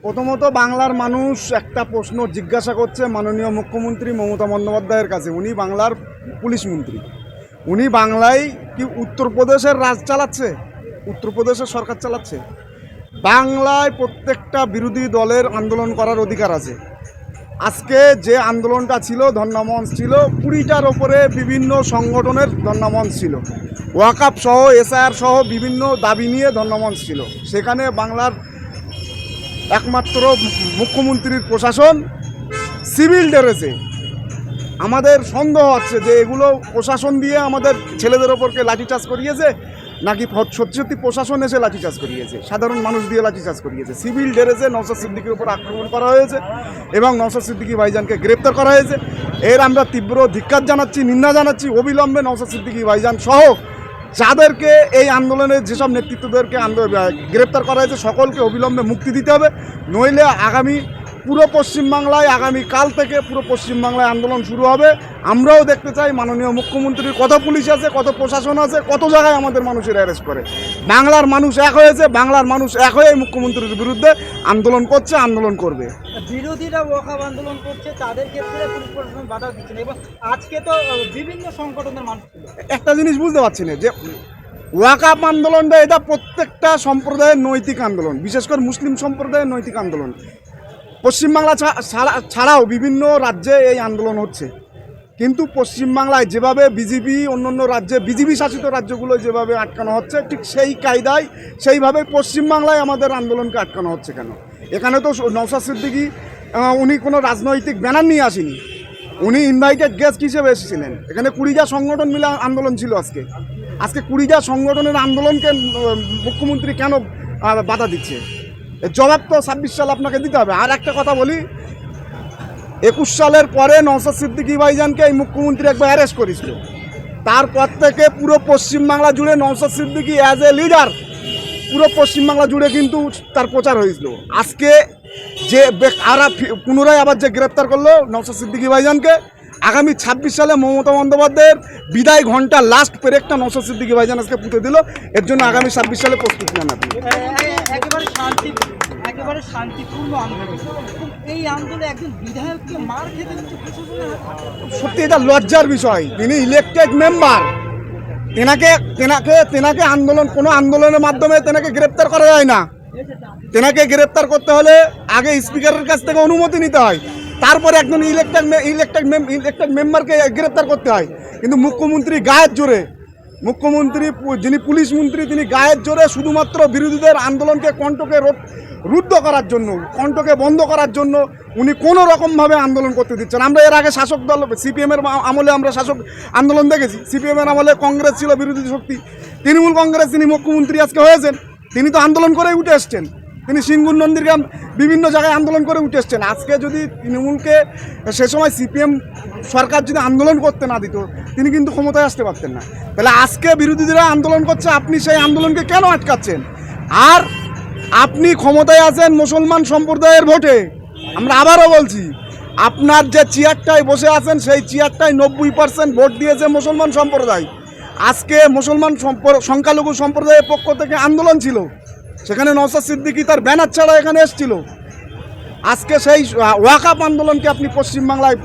প্রথমত বাংলার মানুষ একটা প্রশ্ন জিজ্ঞাসা করছে মাননীয় মুখ্যমন্ত্রী মমতা বন্দ্যোপাধ্যায়ের কাছে। উনি বাংলার পুলিশ মন্ত্রী, উনি বাংলায় কি উত্তরপ্রদেশের রাজ চালাচ্ছে, উত্তরপ্রদেশের সরকার চালাচ্ছে? বাংলায় প্রত্যেকটা বিরোধী দলের আন্দোলন করার অধিকার আছে। আজকে যে আন্দোলনটা ছিল ধর্ণামঞ্চ ছিল, 20টার ওপরে বিভিন্ন সংগঠনের ধর্ণামঞ্চ ছিল, ওয়াকাফ সহ এসআইআর সহ বিভিন্ন দাবি নিয়ে ধর্ণামঞ্চ ছিল। সেখানে বাংলার একমাত্র মুখ্যমন্ত্রীর প্রশাসন সিভিল ড্রেসে, আমাদের সন্দেহ হচ্ছে যে এগুলো প্রশাসন দিয়ে আমাদের ছেলেদের ওপরকে লাঠিচার্জ করিয়েছে, নাকি সত্যি সত্যি প্রশাসন এসে লাঠিচার্জ করিয়েছে, সাধারণ মানুষ দিয়ে লাঠিচার্জ করিয়েছে। সিভিল ড্রেসে নওশাদ সিদ্দিকীর উপর আক্রমণ করা হয়েছে এবং নওশাদ সিদ্দিকী ভাইজানকে গ্রেপ্তার করা হয়েছে। এর আমরা তীব্র ধিক্কার জানাচ্ছি, নিন্দা জানাচ্ছি। অবিলম্বে নওশাদ সিদ্দিকী ভাইজান সহ যাদেরকে এই আন্দোলনের যেসব নেতৃত্বদেরকে গ্রেপ্তার করা হয়েছে সকলকে অবিলম্বে মুক্তি দিতে হবে। নইলে আগামী পুরো পশ্চিমবাংলায় আগামীকাল থেকে পুরো পশ্চিমবাংলায় আন্দোলন শুরু হবে। আমরাও দেখতে চাই মাননীয় মুখ্যমন্ত্রীর কত পুলিশ আছে, কত প্রশাসন আছে, কত জায়গায় আমাদের মানুষের অ্যারেস্ট করে। বাংলার মানুষ এক হয়েছে, বাংলার মানুষ এক হয়ে মুখ্যমন্ত্রীর বিরুদ্ধে আন্দোলন করছে, আন্দোলন করবে। বিরোধীরা ওয়াকাফ আন্দোলন করছে, তাদের ক্ষেত্রে পুলিশ প্রশাসন বাধা দিচ্ছে না। এবং আজকে তো বিভিন্ন সংগঠনের মানুষ একটা জিনিস বুঝতে পারছি না যে ওয়াকাফ আন্দোলনটা এটা প্রত্যেকটা সম্প্রদায়ের নৈতিক আন্দোলন, বিশেষ করে মুসলিম সম্প্রদায়ের নৈতিক আন্দোলন। পশ্চিমবাংলা ছাড়াও বিভিন্ন রাজ্যে এই আন্দোলন হচ্ছে, কিন্তু পশ্চিমবাংলায় যেভাবে বিজেপি অন্যান্য রাজ্যে বিজেপি শাসিত রাজ্যগুলো যেভাবে আটকানো হচ্ছে, ঠিক সেই কায়দায় সেইভাবে পশ্চিমবাংলায় আমাদের আন্দোলনকে আটকানো হচ্ছে কেন? এখানে তো নওশাদ সিদ্দিকী উনি কোনো রাজনৈতিক ব্যানার নিয়ে আসেনি, উনি ইনভাইটেড গেস্ট হিসেবে এসেছিলেন। এখানে 20টা সংগঠন মিলে আন্দোলন ছিল। আজকে 20টা সংগঠনের আন্দোলনকে মুখ্যমন্ত্রী কেন বাধা দিচ্ছে? জবাব তো 26 সাল আপনাকে দিতে হবে। আর একটা কথা বলি, 21 সালের পরে নওশাদ সিদ্দিকী ভাইজানকে এই মুখ্যমন্ত্রী একবার অ্যারেস্ট করেছিল। তারপর থেকে পুরো পশ্চিমবাংলা জুড়ে Naushad Siddiqui as a leader পুরো পশ্চিমবাংলা জুড়ে কিন্তু তার প্রচার হয়েছিল। আজকে যে পুনরায় আবার যে গ্রেপ্তার করলো নওশাদ সিদ্দিকী ভাইজানকে, আগামী 26 সালে মমতা বন্দ্যোপাধ্যায়ের বিদায় ঘন্টা লাস্ট পেরেকটা নওশাদ সিদ্দিকী ভাইজান আজকে পুঁতে দিল। এর জন্য আগামী 26 সালে প্রস্তুতি জানাবে। একেবারে শান্তিপূর্ণ আন্দোলন, এই আন্দোলনে একজন বিধায়ককে মার খেতে হচ্ছে প্রশাসনের হাতে। সত্যি এটা লজ্জার বিষয়। তিনি ইলেকটেড মেম্বার, তেনাকে আন্দোলন, কোনো আন্দোলনের মাধ্যমে তেনাকে গ্রেপ্তার করা যায় না। তেনাকে গ্রেপ্তার করতে হলে আগে স্পিকারের কাছ থেকে অনুমতি নিতে হয়, তারপরে একজন ইলেকটেড মেম্বারকে গ্রেপ্তার করতে হয়। কিন্তু মুখ্যমন্ত্রী গায়ের জোরে, মুখ্যমন্ত্রী যিনি পুলিশ মন্ত্রী, তিনি গায়ের জোরে শুধুমাত্র বিরোধীদের আন্দোলনকে কণ্ঠকে রুদ্ধ করার জন্য, কণ্ঠকে বন্ধ করার জন্য উনি কোনো রকমভাবে আন্দোলন করতে দিচ্ছেন। আমরা এর আগে শাসক দল সিপিএমের আমলে আমরা শাসক আন্দোলন দেখেছি। সিপিএমের আমলে কংগ্রেস ছিল বিরোধী শক্তি, তৃণমূল কংগ্রেস, তিনি মুখ্যমন্ত্রী আজকে হয়েছেন, তিনি তো আন্দোলন করেই উঠে এসছেন। তিনি সিঙ্গুর নন্দীগ্রাম বিভিন্ন জায়গায় আন্দোলন করে উঠে এসছেন। আজকে যদি তৃণমূলকে সে সময় সিপিএম সরকার যদি আন্দোলন করতে না দিত, তিনি কিন্তু ক্ষমতায় আসতে পারতেন না। তাহলে আজকে বিরোধীরা আন্দোলন করছে, আপনি সেই আন্দোলনকে কেন আটকাচ্ছেন? আর আপনি ক্ষমতায় আছেন মুসলমান সম্প্রদায়ের ভোটে। আমরা আবারও বলছি, আপনার যে চেয়ারটায় বসে আছেন সেই চেয়ারটায় 90% ভোট দিয়েছে মুসলমান সম্প্রদায়। আজকে মুসলমান সংখ্যালঘু সম্প্রদায়ের পক্ষ থেকে আন্দোলন ছিল, সেখানে নওশাদ সিদ্দিকী তার ব্যানার ছাড়া এখানে এসেছিল। আজকে সেই ওয়াকাফ আন্দোলনকে আপনি পশ্চিমবাংলায়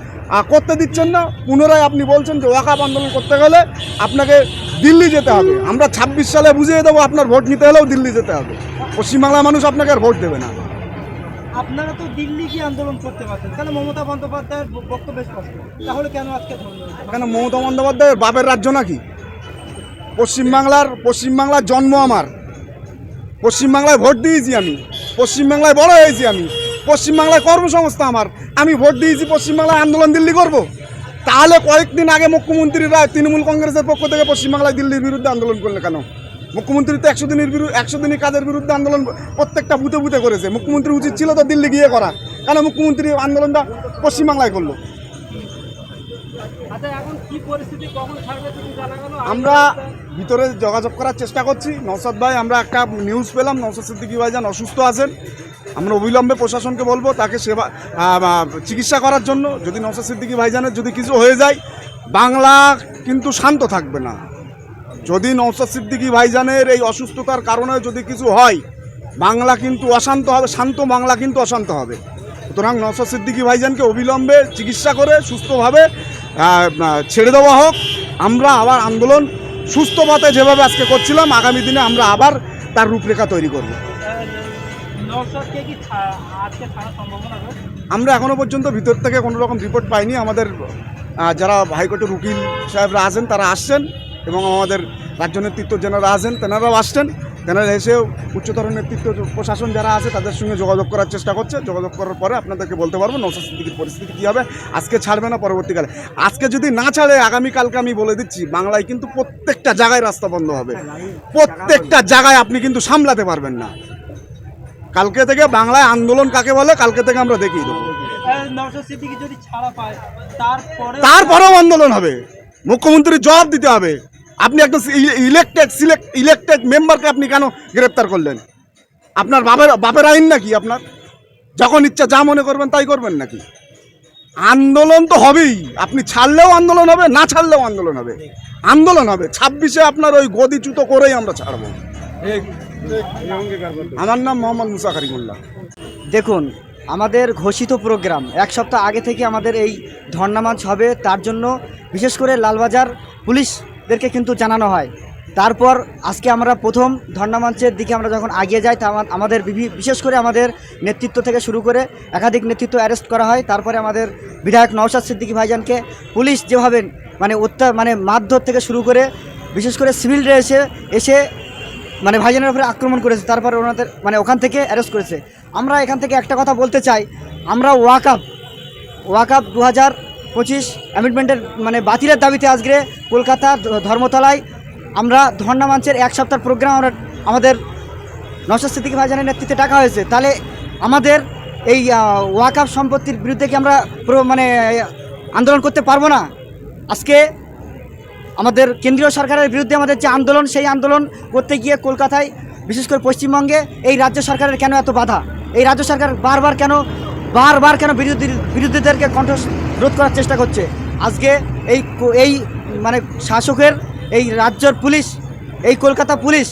করতে দিচ্ছেন না। পুনরায় আপনি বলছেন যে ওয়াকাফ আন্দোলন করতে গেলে আপনাকে দিল্লি যেতে হবে। আমরা 26 সালে বুঝিয়ে দেবো, আপনার ভোট নিতে হলেও দিল্লি যেতে হবে। পশ্চিমবাংলার মানুষ আপনাকে আর ভোট দেবে না। আপনারা তো দিল্লি কি আন্দোলন করতে পারতেন, কেন? মমতা বন্দ্যোপাধ্যায়ের বক্তব্য স্পষ্ট, তাহলে কেন আজকে? কেন মমতা বন্দ্যোপাধ্যায়ের বাপের রাজ্য নাকি? পশ্চিমবাংলার জন্ম আমার, পশ্চিমবাংলায় ভোট দিয়েছি আমি, পশ্চিমবাংলায় বড় হয়েছি আমি, পশ্চিমবাংলায় কর্মসংস্থান আমার, আমি ভোট দিয়েছি পশ্চিমবাংলায় আন্দোলন দিল্লি করব? তাহলে কয়েকদিন আগে মুখ্যমন্ত্রীরা তৃণমূল কংগ্রেসের পক্ষ থেকে পশ্চিমবাংলায় দিল্লির বিরুদ্ধে আন্দোলন করলে কেন? মুখ্যমন্ত্রী তো 100 দিনই কাজের বিরুদ্ধে আন্দোলন প্রত্যেকটা বুথে বুথে করেছে। মুখ্যমন্ত্রী উচিত ছিল তো দিল্লি গিয়ে করা, কেন মুখ্যমন্ত্রী আন্দোলনটা পশ্চিমবাংলায় করলো? আমরা ভিতরে যোগাযোগ করার চেষ্টা করছি। নওশাদ ভাই, আমরা একটা নিউজ পেলাম নওশাদ সিদ্দিকী ভাইজান অসুস্থ আছেন। আমরা অবিলম্বে প্রশাসনকে বলবো তাকে চিকিৎসা করার জন্য। যদি নওশাদ সিদ্দিকী ভাইজানের যদি কিছু হয়ে যায়, বাংলা কিন্তু শান্ত থাকবে না। যদি নওশাদ সিদ্দিকী ভাইজানের এই অসুস্থতার কারণে যদি কিছু হয়, বাংলা কিন্তু অশান্ত হবে, শান্ত বাংলা কিন্তু অশান্ত হবে। সুতরাং নওশাদ সিদ্দিকী ভাইজানকে অবিলম্বে চিকিৎসা করে সুস্থভাবে ছেড়ে দেওয়া হোক। আমরা আবার আন্দোলন সুস্থ পথে যেভাবে আজকে করছিলাম, আগামী দিনে আমরা আবার তার রূপরেখা তৈরি করব। নওশাদকে কি আজকে ছাড়ার সম্ভাবনা রয়েছে? আমরা এখনও পর্যন্ত ভিতর থেকে কোনো রকম রিপোর্ট পাইনি। আমাদের যারা হাইকোর্টের উকিল সাহেবরা আছেন তারা আসছেন, এবং আমাদের রাজ্য নেতৃত্ব যারা আছেন তেনারাও আসছেন। তেনারা এসেও উচ্চতর নেতৃত্ব প্রশাসন যারা আছে তাদের সঙ্গে যোগাযোগ করার চেষ্টা করছে। যোগাযোগ করার পরে আপনাদেরকে বলতে পারবো নওশাদ সিদ্দিকীর পরিস্থিতি কী হবে। আজকে ছাড়বে না, পরবর্তীকালে আজকে যদি না ছাড়ে আগামীকালকে আমি বলে দিচ্ছি বাংলায় কিন্তু প্রত্যেকটা জায়গায় রাস্তা বন্ধ হবে, প্রত্যেকটা জায়গায় আপনি কিন্তু সামলাতে পারবেন না। কালকে থেকে বাংলায় আন্দোলন কাকে বলে কালকে থেকে আমরা দেখিয়ে দেবো। নওশাদ সিদ্দিকী যদি ছাড়া পায় তারপরেও আন্দোলন হবে, মুখ্যমন্ত্রীর জবাব দিতে হবে। আপনি একটা ইলেক্টেড মেম্বারকে আপনি কেন গ্রেপ্তার করলেন? আপনার বাপের আইন নাকি? আপনার যখন ইচ্ছা যা মনে করবেন তাই করবেন নাকি? আন্দোলন তো হবেই, আপনি ছাড়লেও আন্দোলন হবে, না ছাড়লেও আন্দোলন হবে। আন্দোলন হবে 26-এ আপনার ওই গদিচ্যুত করেই আমরা ছাড়বো। আমার নাম মোহাম্মদ মুসা কারিমুল্লাহ। দেখুন, আমাদের ঘোষিত প্রোগ্রাম এক সপ্তাহ আগে থেকে আমাদের এই ধর্ণা মার্চ হবে, তার জন্য বিশেষ করে লালবাজার পুলিশদেরকে কিন্তু জানানো হয়। তারপর আজকে আমরা প্রথম ধর্ণা মঞ্চের দিকে আমরা যখন এগিয়ে যাই, তা আমাদের বিশেষ করে আমাদের নেতৃত্ব থেকে শুরু করে একাধিক নেতৃত্ব অ্যারেস্ট করা হয়। তারপরে আমাদের বিধায়ক নওশাদ সিদ্দিকী ভাইজানকে পুলিশ যেভাবে মানে মারধর থেকে শুরু করে বিশেষ করে সিভিল ড্রেসে এসে ভাইজানের উপরে আক্রমণ করেছে, তারপরে ওনাদের ওখান থেকে অ্যারেস্ট করেছে। আমরা এখান থেকে একটা কথা বলতে চাই, আমরা ওয়াকআপ 2025 অ্যামেন্ডমেন্টের বাতিলের দাবিতে আজকে কলকাতা ধর্মতলায় আমরা ধর্ণা মঞ্চের এক সপ্তাহ প্রোগ্রাম আমাদের নওশাদ সিদ্দিকী ভাইজানের নেতৃত্বে ডাকা হয়েছে। তাহলে আমাদের এই ওয়াকআপ সম্পত্তির বিরুদ্ধে কি আমরা আন্দোলন করতে পারবো না? আজকে আমাদের কেন্দ্রীয় সরকারের বিরুদ্ধে আমাদের যে আন্দোলন, সেই আন্দোলন করতে গিয়ে কলকাতায় বিশেষ করে পশ্চিমবঙ্গে এই রাজ্য সরকারের কেন এত বাধা? এই রাজ্য সরকার বারবার কেন বিরোধীদেরকে কণ্ঠ রোধ করার চেষ্টা করছে? আজকে এই শাসকের এই রাজ্যের পুলিশ, এই কলকাতা পুলিশ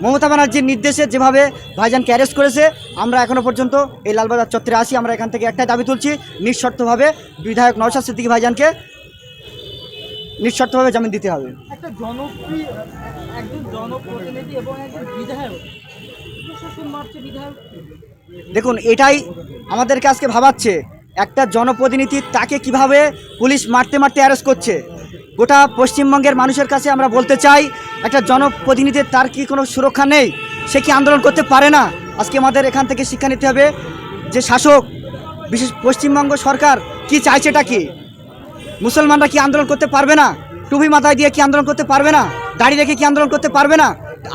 মমতা ব্যানার্জির নির্দেশে যেভাবে ভাইজানকে অ্যারেস্ট করেছে, আমরা এখনও পর্যন্ত এই লালবাজার চত্বরে আসি। আমরা এখান থেকে একটাই দাবি তুলছি, নিঃশর্তভাবে বিধায়ক নওশাদ সিদ্দিকী ভাইজানকে নিঃশর্তভাবে জামিন দিতে হবে। একজন জনপ্রতিনিধি এবং একজন বিধায়ক প্রশাসন মারছে বিধায়ক। দেখুন, এটাই আমাদেরকে আজকে ভাবাচ্ছে, একটা জনপ্রতিনিধি তাকে কিভাবে পুলিশ মারতে অ্যারেস্ট করছে। গোটা পশ্চিমবঙ্গের মানুষের কাছে আমরা বলতে চাই, একটা জনপ্রতিনিধির তার কি কোনো সুরক্ষা নেই? সে কি আন্দোলন করতে পারে না? আজকে আমাদের এখান থেকে শিক্ষা নিতে হবে যে শাসক বিশেষ পশ্চিমবঙ্গ সরকার কি চাইছেটা কি? মুসলমানরা কি আন্দোলন করতে পারবে না? টুপি মাথায় দিয়ে কি আন্দোলন করতে পারবে না? দাড়ি রেখে কি আন্দোলন করতে পারবে না?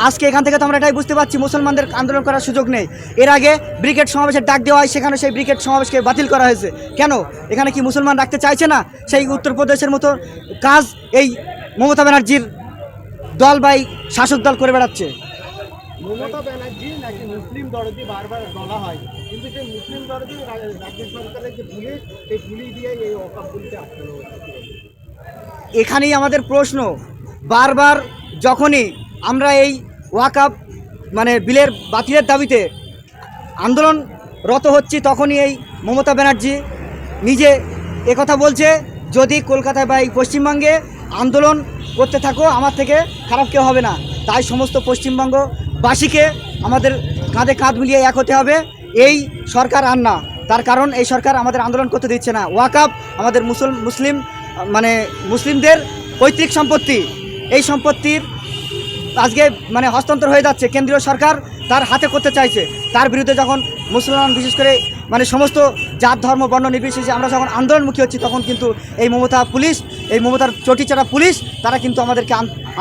আজকে এখান থেকে তো আমরা এটাই বুঝতে পারছি, মুসলমানদের আন্দোলন করার সুযোগ নেই। এর আগে ব্রিগেড সমাবেশের ডাক দেওয়া হয়, সেখানে সেই ব্রিগেড সমাবেশকে বাতিল করা হয়েছে। কেন? এখানে কি মুসলমান রাখতে চাইছে না? সেই উত্তরপ্রদেশের মতো কাজ এই মমতা ব্যানার্জির দল বা শাসক দল করে বেড়াচ্ছে। মমতা ব্যানার্জি নাকি মুসলিম দরদি বারবার বলা হয়, কিন্তু সেই মুসলিম দরদি রাজ্য সরকারের যে পুলিশ, সেই পুলিশ দিয়ে এই ওয়াকআপগুলিতে আটকানো হচ্ছে। এখানেই আমাদের প্রশ্ন, বারবার যখনই আমরা এই ওয়াকআপ বিলের বাতিলের দাবিতে আন্দোলনরত হচ্ছি, তখনই এই মমতা ব্যানার্জি নিজে একথা বলছে, যদি কলকাতায় বা এই পশ্চিমবঙ্গে আন্দোলন করতে থাকো, আমার থেকে খারাপ কেউ হবে না। তাই সমস্ত পশ্চিমবঙ্গবাসীকে আমাদের কাঁধে কাঁধ মিলিয়ে এক হতে হবে। এই সরকার আর না, তার কারণ এই সরকার আমাদের আন্দোলন করতে দিচ্ছে না। ওয়াকআপ আমাদের মুসলিমদের পৈতৃক সম্পত্তি, এই সম্পত্তির আজকে হস্তান্তর হয়ে যাচ্ছে, কেন্দ্রীয় সরকার তার হাতে করতে চাইছে। তার বিরুদ্ধে যখন মুসলমান বিশেষ করে সমস্ত জাত ধর্ম বর্ণ নির্বিশেষে আমরা যখন আন্দোলনমুখী হচ্ছি, তখন কিন্তু এই মমতার চটিচারা পুলিশ তারা কিন্তু আমাদেরকে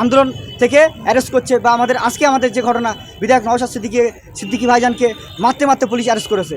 আন্দোলন থেকে অ্যারেস্ট করছে। বা আমাদের যে ঘটনা, বিধায়ক নওশাদ সিদ্দিকী ভাইজানকে মারতে পুলিশ অ্যারেস্ট করেছে।